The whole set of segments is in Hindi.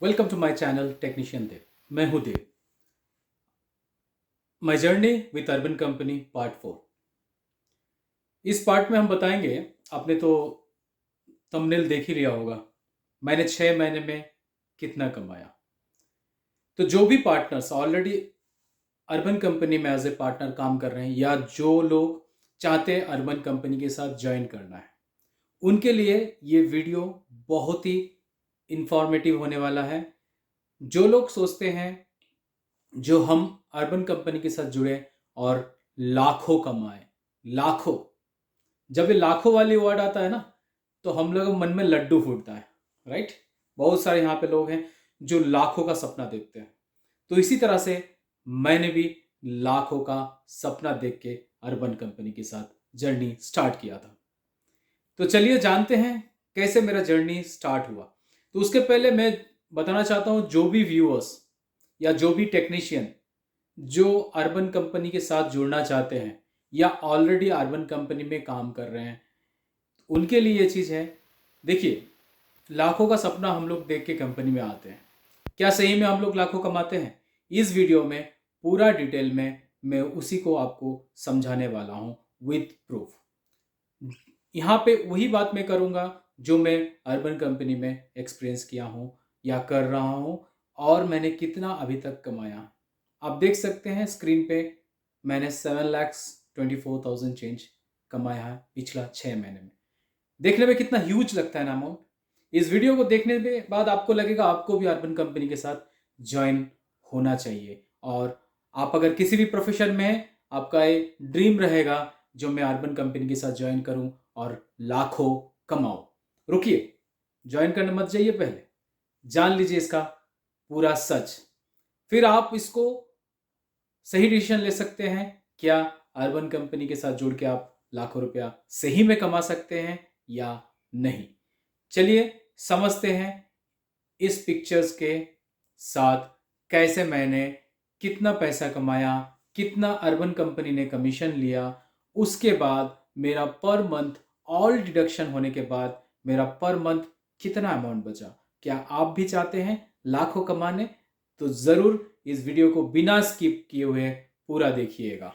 Welcome to my channel technician Dev. मैं हूं Dev. My journey with Urban Company part 4। इस पार्ट में हम बताएंगे, आपने तो थंबनेल देख ही लिया होगा, मैंने 6 महीने में कितना कमाया। तो जो भी पार्टनर्स ऑलरेडी अर्बन कंपनी में एज ए पार्टनर काम कर रहे हैं या जो लोग चाहते हैं अर्बन कंपनी के साथ ज्वाइन करना है, उनके लिए ये वीडियो बहुत ही इंफॉर्मेटिव होने वाला है। जो लोग सोचते हैं जो हम अर्बन कंपनी के साथ जुड़े और लाखों कमाए, लाखों, जब ये लाखों वाली वर्ड आता है ना, तो हम लोग मन में लड्डू फूटता है, राइट। बहुत सारे यहाँ पे लोग हैं जो लाखों का सपना देखते हैं। तो इसी तरह से मैंने भी लाखों का सपना देख के अर्बन कंपनी के साथ जर्नी स्टार्ट किया था। तो चलिए जानते हैं कैसे मेरा जर्नी स्टार्ट हुआ। तो उसके पहले मैं बताना चाहता हूँ, जो भी व्यूअर्स या जो भी टेक्नीशियन जो अर्बन कंपनी के साथ जुड़ना चाहते हैं या ऑलरेडी अर्बन कंपनी में काम कर रहे हैं, उनके लिए ये चीज़ है। देखिए, लाखों का सपना हम लोग देख के कंपनी में आते हैं। क्या सही में हम लोग लाखों कमाते हैं? इस वीडियो में पूरा डिटेल में मैं उसी को आपको समझाने वाला हूँ विथ प्रूफ। यहाँ पे वही बात मैं करूँगा जो मैं अर्बन कंपनी में एक्सपीरियंस किया हूँ या कर रहा हूँ, और मैंने कितना अभी तक कमाया। आप देख सकते हैं स्क्रीन पे, मैंने 7,24,000 चेंज कमाया है पिछला 6 महीने में। देखने में कितना ह्यूज लगता है ना अमाउंट। इस वीडियो को देखने के बाद आपको लगेगा आपको भी अर्बन कंपनी के साथ ज्वाइन होना चाहिए। और आप अगर किसी भी प्रोफेशन में हैं, आपका एक ड्रीम रहेगा जो मैं अर्बन कंपनी के साथ ज्वाइन करूं और लाखों कमाऊं। रुकिए, ज्वाइन करने मत जाइए, पहले जान लीजिए इसका पूरा सच, फिर आप इसको सही डिसीजन ले सकते हैं। क्या अर्बन कंपनी के साथ जुड़ के आप लाखों रुपया सही में कमा सकते हैं या नहीं? चलिए समझते हैं इस पिक्चर्स के साथ कैसे मैंने कितना पैसा कमाया, कितना अर्बन कंपनी ने कमीशन लिया, उसके बाद मेरा पर मंथ ऑल डिडक्शन होने के बाद मेरा पर मंथ कितना अमाउंट बचा। क्या आप भी चाहते हैं लाखों कमाने? तो ज़रूर इस वीडियो को बिना स्किप किए हुए पूरा देखिएगा।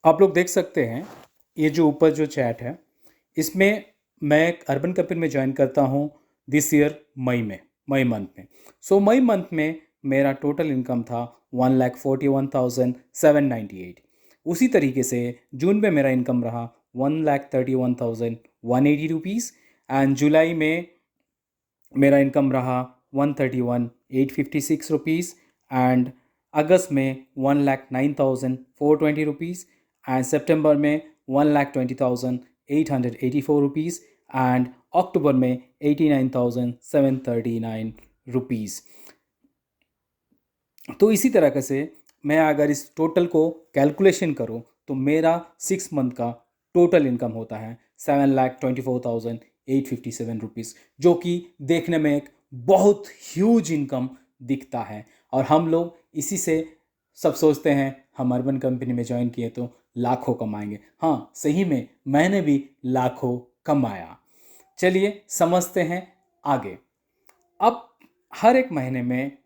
आप लोग देख सकते हैं ये जो ऊपर जो चैट है, इसमें मैं अर्बन कंपनी में ज्वाइन करता हूँ दिस ईयर मई मंथ में। सो मई मंथ में मेरा टोटल इनकम था 1,41,798। उसी तरीके से जून में मेरा इनकम रहा 1,31,180 रुपीज़, एंड जुलाई में मेरा इनकम रहा 131,856 रुपीज़, एंड अगस्त में 1,09,420 रुपीज़, एंड सितंबर में 1,20,884 रुपीज़, एंड अक्टूबर में 89,739 रुपीज़। तो इसी तरह से मैं अगर इस टोटल को कैलकुलेशन करूं तो मेरा 6 मंथ का टोटल इनकम होता है 7,24,857 रुपीज़, जो कि देखने में एक बहुत ह्यूज इनकम दिखता है। और हम लोग इसी से सब सोचते हैं हम अर्बन कंपनी में ज्वाइन किए तो लाखों कमाएंगे। हाँ, सही में मैंने भी लाखों कमाया। चलिए समझते हैं आगे। अब हर एक महीने में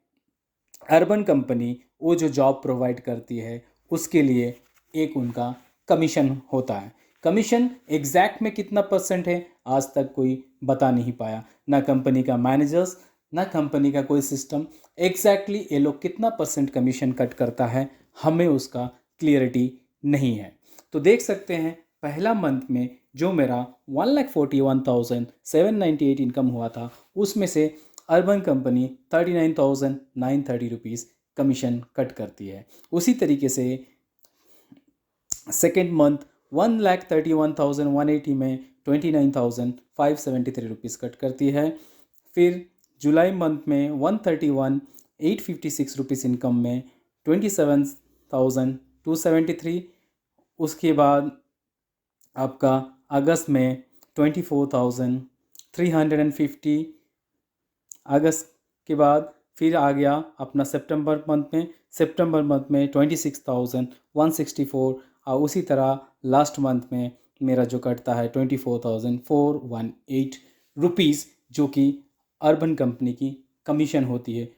अर्बन कंपनी वो जो जॉब प्रोवाइड करती है उसके लिए एक उनका कमीशन होता है। कमीशन एग्जैक्ट में कितना परसेंट है आज तक कोई बता नहीं पाया, ना कंपनी का मैनेजर्स ना कंपनी का कोई सिस्टम। एग्जैक्टली ये लोग कितना परसेंट कमीशन कट करता है हमें उसका क्लियरिटी नहीं है। तो देख सकते हैं पहला मंथ में जो मेरा 1,41,798 इनकम हुआ था, उसमें से urban company 39,930 rupees commission cut करती है। उसी तरीके से सेकेंड मंथ 1,31,180 में 29,573 रुपीज़ कट करती है। फिर जुलाई मंथ में 131,856 रुपीज़ इनकम में 27,273। उसके बाद आपका अगस्त में 24,350। अगस्त के बाद फिर आ गया अपना सितंबर मंथ में 26,164, और उसी तरह लास्ट मंथ में मेरा जो कटता है 24,418 रुपीज़ जो कि अर्बन कंपनी की कमीशन होती है।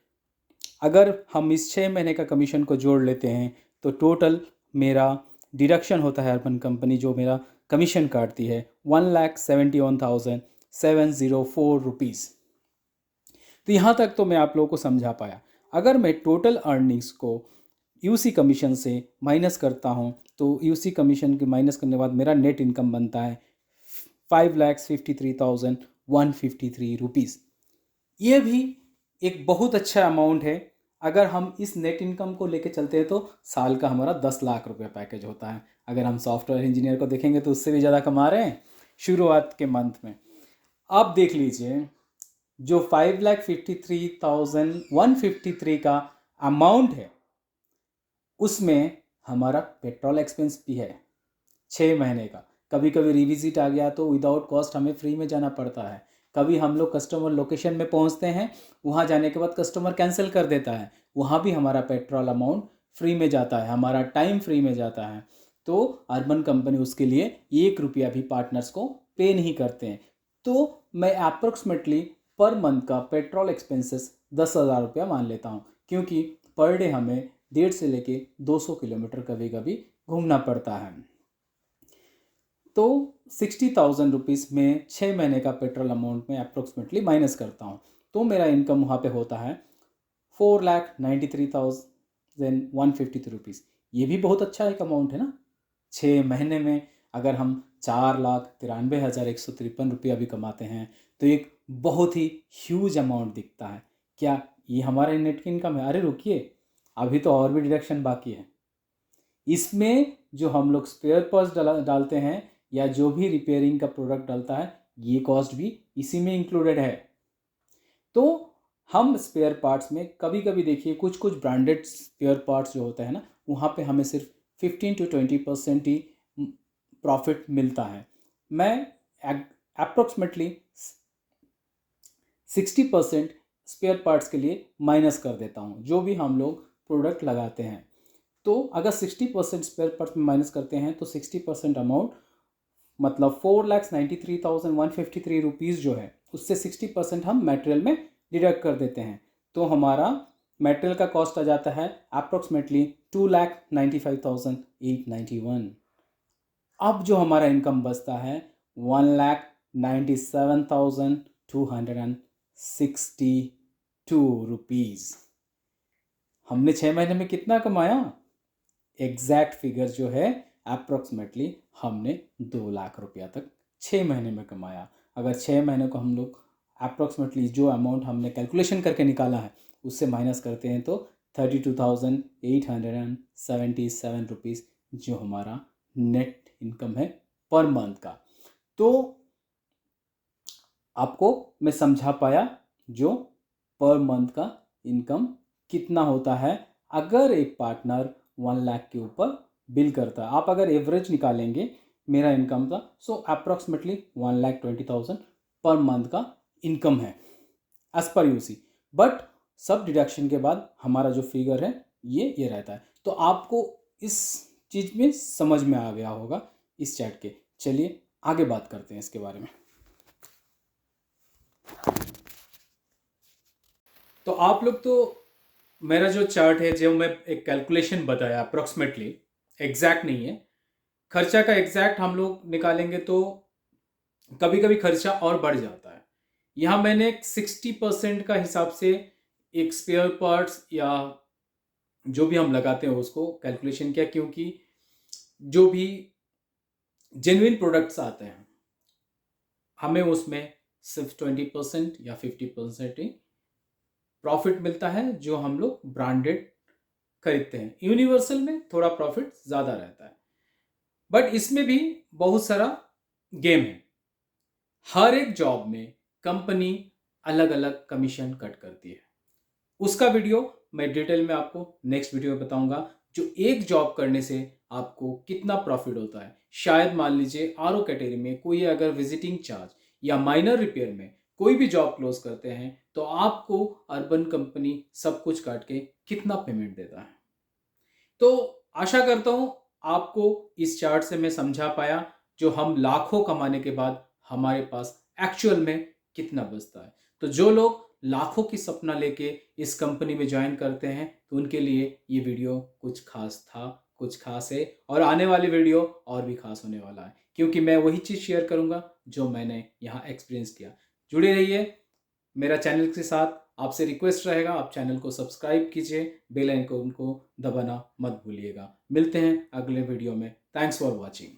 अगर हम इस 6 महीने का कमीशन को जोड़ लेते हैं तो टोटल मेरा डिडक्शन होता है अर्बन कंपनी जो मेरा कमीशन काटती है 1,71,704 रुपीज़। तो यहाँ तक तो मैं आप लोगों को समझा पाया। अगर मैं टोटल अर्निंग्स को यूसी कमीशन से माइनस करता हूँ तो यूसी कमीशन के माइनस करने के बाद मेरा नेट इनकम बनता है 5,53,153 रुपीज़। ये भी एक बहुत अच्छा अमाउंट है। अगर हम इस नेट इनकम को लेके चलते हैं तो साल का हमारा 10 लाख रुपए पैकेज होता है। अगर हम सॉफ्टवेयर इंजीनियर को देखेंगे तो उससे भी ज़्यादा कमा रहे हैं शुरुआत के मंथ में। आप देख लीजिए जो 5,53,153 का अमाउंट है उसमें हमारा पेट्रोल एक्सपेंस भी है 6 महीने का। कभी कभी रिविजिट आ गया तो विदाउट कॉस्ट हमें फ्री में जाना पड़ता है। कभी हम लोग कस्टमर लोकेशन में पहुंचते हैं, वहां जाने के बाद कस्टमर कैंसिल कर देता है, वहां भी हमारा पेट्रोल अमाउंट फ्री में जाता है, हमारा टाइम फ्री में जाता है। तो अर्बन कंपनी उसके लिए 1 रुपया भी पार्टनर्स को पे नहीं करते हैं। तो मैं अप्रोक्सीमेटली पर मंथ का पेट्रोल एक्सपेंसेस 10,000 रुपया मान लेता हूँ, क्योंकि पर डे हमें 150 से लेके 200 किलोमीटर कभी कभी घूमना पड़ता है। तो 60,000 रुपीज़ में 6 महीने का पेट्रोल अमाउंट में अप्रोक्सीमेटली माइनस करता हूँ तो मेरा इनकम वहाँ पे होता है 4,93,153 रुपीज़। ये भी बहुत अच्छा एक अमाउंट है ना। 6 महीने में अगर हम 4,93,153 रुपया भी कमाते हैं तो एक बहुत ही ह्यूज अमाउंट दिखता है। क्या ये हमारा नेट इनकम है? अरे रुकिए, अभी तो और भी डिडक्शन बाकी है। इसमें जो हम लोग स्पेयर पार्ट्स डालते हैं या जो भी रिपेयरिंग का प्रोडक्ट डालता है ये कॉस्ट भी इसी में इंक्लूडेड है। तो हम स्पेयर पार्ट्स में कभी कभी देखिए कुछ कुछ ब्रांडेड स्पेयर पार्ट्स जो होता है ना, वहाँ पे हमें सिर्फ 15 to 20% ही प्रॉफिट मिलता है। मैं अप्रोक्सीमेटली 60% स्पेयर पार्ट्स के लिए माइनस कर देता हूँ जो भी हम लोग प्रोडक्ट लगाते हैं। तो अगर 60% स्पेयर पार्ट्स में माइनस करते हैं तो 60% अमाउंट मतलब 4,93,153 रुपीज़ जो है उससे 60% हम मटेरियल में डिडक्ट कर देते हैं। तो हमारा मटेरियल का कॉस्ट आ जाता है अप्रोक्सीमेटली 2,95,891। अब जो हमारा इनकम बचता है 1,97,262 रुपीज़। हमने 6 महीने में कितना कमाया? एग्जैक्ट फिगर जो है अप्रोक्सीमेटली हमने 2 लाख रुपया तक 6 महीने में कमाया। अगर 6 महीने को हम लोग अप्रोक्सीमेटली जो अमाउंट हमने कैलकुलेशन करके निकाला है उससे माइनस करते हैं तो 32,877 रुपीज़ जो हमारा नेट इनकम है पर मंथ का। तो आपको मैं समझा पाया जो पर मंथ का इनकम कितना होता है अगर एक पार्टनर 1 लाख के ऊपर बिल करता है। आप अगर एवरेज निकालेंगे मेरा इनकम था सो अप्रोक्सीमेटली 1,20,000 पर मंथ का इनकम है एज पर यूसी। बट सब डिडक्शन के बाद हमारा जो फिगर है ये रहता है। तो आपको इस चीज़ में समझ में आ गया होगा इस चैट के। चलिए आगे बात करते हैं इसके बारे में। तो आप लोग तो मेरा जो चार्ट है जो मैं एक कैलकुलेशन बताया अप्रोक्सीमेटली एग्जैक्ट नहीं है, खर्चा का एग्जैक्ट हम लोग निकालेंगे तो कभी कभी खर्चा और बढ़ जाता है। यहाँ मैंने 60% का हिसाब से एक स्पेयर पार्ट्स या जो भी हम लगाते हैं उसको कैलकुलेशन किया, क्योंकि जो भी जेन्युइन प्रोडक्ट्स आते हैं हमें उसमें सिर्फ 20% या 50% ही प्रॉफिट मिलता है जो हम लोग ब्रांडेड खरीदते हैं। यूनिवर्सल में थोड़ा प्रॉफिट ज़्यादा रहता है, बट इसमें भी बहुत सारा गेम है। हर एक जॉब में कंपनी अलग अलग कमीशन कट करती है। उसका वीडियो मैं डिटेल में आपको नेक्स्ट वीडियो में बताऊंगा। जो एक जॉब करने से आपको कितना प्रॉफिट होता है। शायद मान लीजिए आरओ कैटेगरी में कोई अगर विजिटिंग चार्ज या माइनर रिपेयर में कोई भी जॉब क्लोज करते हैं तो आपको अर्बन कंपनी सब कुछ काट के कितना पेमेंट देता है। तो आशा करता हूं आपको इस चार्ट से मैं समझा पाया जो हम लाखों कमाने के बाद हमारे पास एक्चुअल में कितना बचता है। तो जो लोग लाखों की सपना लेके इस कंपनी में ज्वाइन करते हैं तो उनके लिए ये वीडियो कुछ खास था, कुछ खास है और आने वाली वीडियो और भी खास होने वाला है, क्योंकि मैं वही चीज़ शेयर करूंगा जो मैंने यहाँ एक्सपीरियंस किया। जुड़े रहिए मेरा चैनल के साथ। आपसे रिक्वेस्ट रहेगा आप चैनल को सब्सक्राइब कीजिए, बेल आइकन को दबाना मत भूलिएगा। मिलते हैं अगले वीडियो में। Thanks for watching.